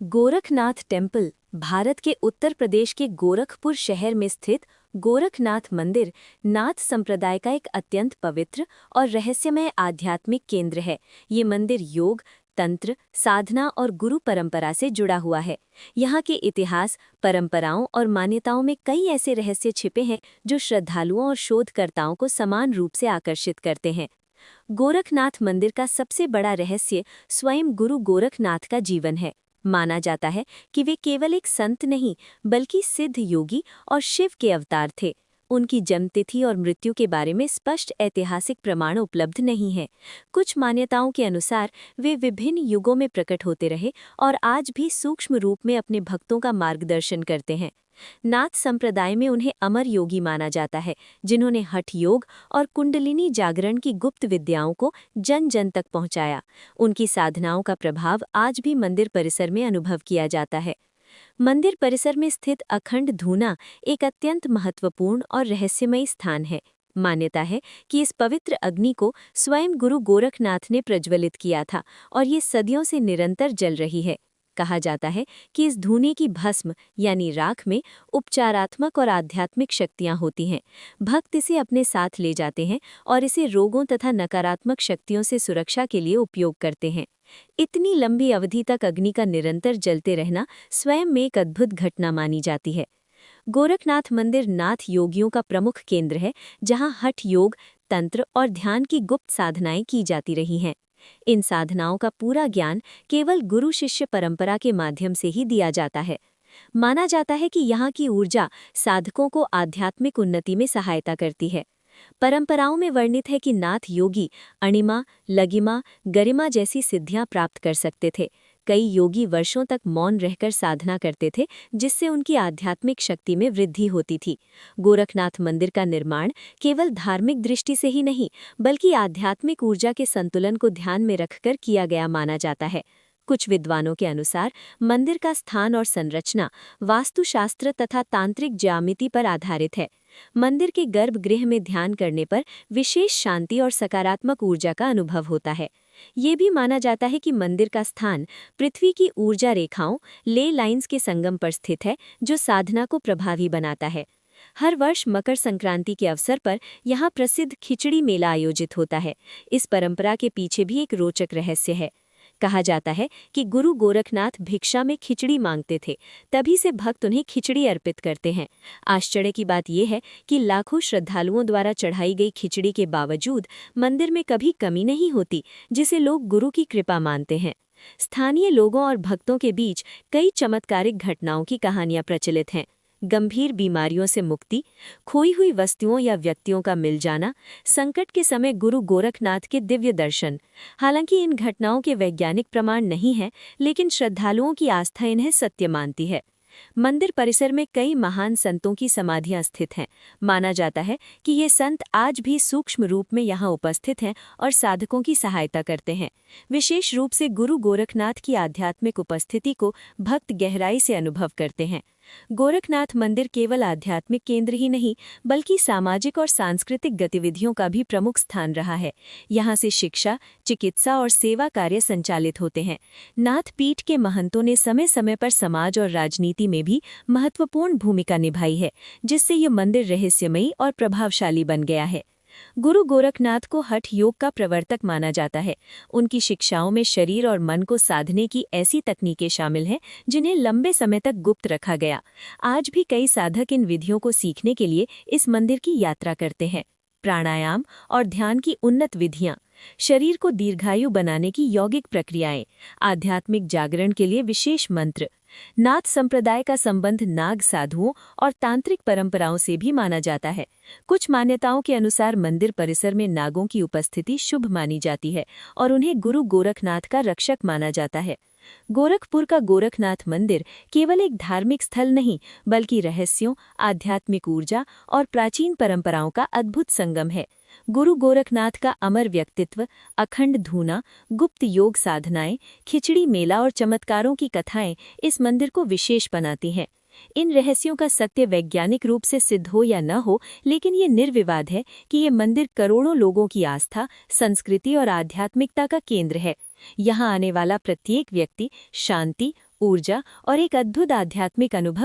Gorakhnath temple Bharat के उत्तर प्रदेश के गोरखपुर शहर में स्थित गोरखनाथ मंदिर नाथ संप्रदाय का एक अत्यंत पवित्र और रहस्यमय आध्यात्मिक केंद्र है। ये मंदिर योग, तंत्र, साधना और गुरु परंपरा से जुड़ा हुआ है। यहाँ के इतिहास, परंपराओं और मान्यताओं में कई ऐसे रहस्य छिपे हैं जो श्रद्धालुओं और शोधकर्ताओं को समान रूप से आकर्षित करते हैं। गोरखनाथ मंदिर का सबसे बड़ा रहस्य स्वयं गुरु गोरखनाथ का जीवन है। माना जाता है कि वे केवल एक संत नहीं बल्कि सिद्ध योगी और शिव के अवतार थे। उनकी जन्मतिथि और मृत्यु के बारे में स्पष्ट ऐतिहासिक प्रमाण उपलब्ध नहीं है। कुछ मान्यताओं के अनुसार वे विभिन्न युगों में प्रकट होते रहे और आज भी सूक्ष्म रूप में अपने भक्तों का मार्गदर्शन करते हैं। नाथ संप्रदाय में उन्हें अमर योगी माना जाता है, जिन्होंने हठ योग और कुंडलिनी जागरण की गुप्त विद्याओं को जन जन तक पहुंचाया। उनकी साधनाओं का प्रभाव आज भी मंदिर परिसर में अनुभव किया जाता है। मंदिर परिसर में स्थित अखंड धूना एक अत्यंत महत्वपूर्ण और रहस्यमयी स्थान है। मान्यता है कि इस पवित्र अग्नि को स्वयं गुरु गोरखनाथ ने प्रज्वलित किया था और ये सदियों से निरंतर जल रही है। कहा जाता है कि इस धूने की भस्म यानी राख में उपचारात्मक और आध्यात्मिक शक्तियां होती हैं। भक्त इसे अपने साथ ले जाते हैं और इसे रोगों तथा नकारात्मक शक्तियों से सुरक्षा के लिए उपयोग करते हैं। इतनी लंबी अवधि तक अग्नि का निरंतर जलते रहना स्वयं में एक अद्भुत घटना मानी जाती है। गोरखनाथ मंदिर नाथ योगियों का प्रमुख केंद्र है, जहां हठ योग, तंत्र और ध्यान की गुप्त साधनाएं की जाती रही हैं। इन साधनाओं का पूरा ज्ञान केवल गुरु शिष्य परंपरा के माध्यम से ही दिया जाता है। माना जाता है कि यहाँ की ऊर्जा साधकों को आध्यात्मिक उन्नति में सहायता करती है। परंपराओं में वर्णित है कि नाथ योगी अणिमा, लगिमा, गरिमा जैसी सिद्धियां प्राप्त कर सकते थे। कई योगी वर्षों तक मौन रहकर साधना करते थे, जिससे उनकी आध्यात्मिक शक्ति में वृद्धि होती थी। गोरखनाथ मंदिर का निर्माण केवल धार्मिक दृष्टि से ही नहीं बल्कि आध्यात्मिक ऊर्जा के संतुलन को ध्यान में रखकर किया गया माना जाता है। कुछ विद्वानों के अनुसार मंदिर का स्थान और संरचना वास्तुशास्त्र तथा तांत्रिक ज्यामिति पर आधारित है। मंदिर के गर्भगृह में ध्यान करने पर विशेष शांति और सकारात्मक ऊर्जा का अनुभव होता है। ये भी माना जाता है कि मंदिर का स्थान पृथ्वी की ऊर्जा रेखाओं ले लाइंस के संगम पर स्थित है, जो साधना को प्रभावी बनाता है। हर वर्ष मकर संक्रांति के अवसर पर यहाँ प्रसिद्ध खिचड़ी मेला आयोजित होता है। इस परंपरा के पीछे भी एक रोचक रहस्य है। कहा जाता है कि गुरु गोरखनाथ भिक्षा में खिचड़ी मांगते थे, तभी से भक्त उन्हें खिचड़ी अर्पित करते हैं। आश्चर्य की बात यह है कि लाखों श्रद्धालुओं द्वारा चढ़ाई गई खिचड़ी के बावजूद मंदिर में कभी कमी नहीं होती, जिसे लोग गुरु की कृपा मानते हैं। स्थानीय लोगों और भक्तों के बीच कई चमत्कारिक घटनाओं की कहानियां प्रचलित हैं। गंभीर बीमारियों से मुक्ति, खोई हुई वस्तुओं या व्यक्तियों का मिल जाना, संकट के समय गुरु गोरखनाथ के दिव्य दर्शन। हालांकि इन घटनाओं के वैज्ञानिक प्रमाण नहीं हैं, लेकिन श्रद्धालुओं की आस्था इन्हें सत्य मानती है। मंदिर परिसर में कई महान संतों की समाधियां स्थित हैं। माना जाता है कि ये संत आज भी सूक्ष्म रूप में यहाँ उपस्थित हैं और साधकों की सहायता करते हैं। विशेष रूप से गुरु गोरखनाथ की आध्यात्मिक उपस्थिति को भक्त गहराई से अनुभव करते हैं। गोरखनाथ मंदिर केवल आध्यात्मिक केंद्र ही नहीं बल्कि सामाजिक और सांस्कृतिक गतिविधियों का भी प्रमुख स्थान रहा है। यहाँ से शिक्षा, चिकित्सा और सेवा कार्य संचालित होते हैं। नाथ पीठ के महंतों ने समय समय पर समाज और राजनीति में भी महत्वपूर्ण भूमिका निभाई है, जिससे ये मंदिर रहस्यमयी और प्रभावशाली बन गया है। गुरु गोरखनाथ को हठ योग का प्रवर्तक माना जाता है। उनकी शिक्षाओं में शरीर और मन को साधने की ऐसी तकनीकें शामिल हैं जिन्हें लंबे समय तक गुप्त रखा गया। आज भी कई साधक इन विधियों को सीखने के लिए इस मंदिर की यात्रा करते हैं। प्राणायाम और ध्यान की उन्नत विधियां, शरीर को दीर्घायु बनाने की यौगिक प्रक्रियाएं, आध्यात्मिक जागरण के लिए विशेष मंत्र। नाथ संप्रदाय का संबंध नाग साधुओं और तांत्रिक परंपराओं से भी माना जाता है। कुछ मान्यताओं के अनुसार मंदिर परिसर में नागों की उपस्थिति शुभ मानी जाती है और उन्हें गुरु गोरखनाथ का रक्षक माना जाता है। गोरखपुर का गोरखनाथ मंदिर केवल एक धार्मिक स्थल नहीं बल्कि रहस्यों, आध्यात्मिक ऊर्जा और प्राचीन परंपराओं का अद्भुत संगम है। गुरु गोरखनाथ का अमर व्यक्तित्व, अखंड धूना, गुप्त योग साधनाएं, खिचड़ी मेला और चमत्कारों की कथाएं इस मंदिर को विशेष बनाती हैं। इन रहस्यों का सत्य वैज्ञानिक रूप से सिद्ध हो या न हो, लेकिन ये निर्विवाद है कि ये मंदिर करोड़ों लोगों की आस्था, संस्कृति और आध्यात्मिकता का केंद्र है। यहाँ आने वाला प्रत्येक व्यक्ति शांति, ऊर्जा और एक अद्भुत आध्यात्मिक अनुभव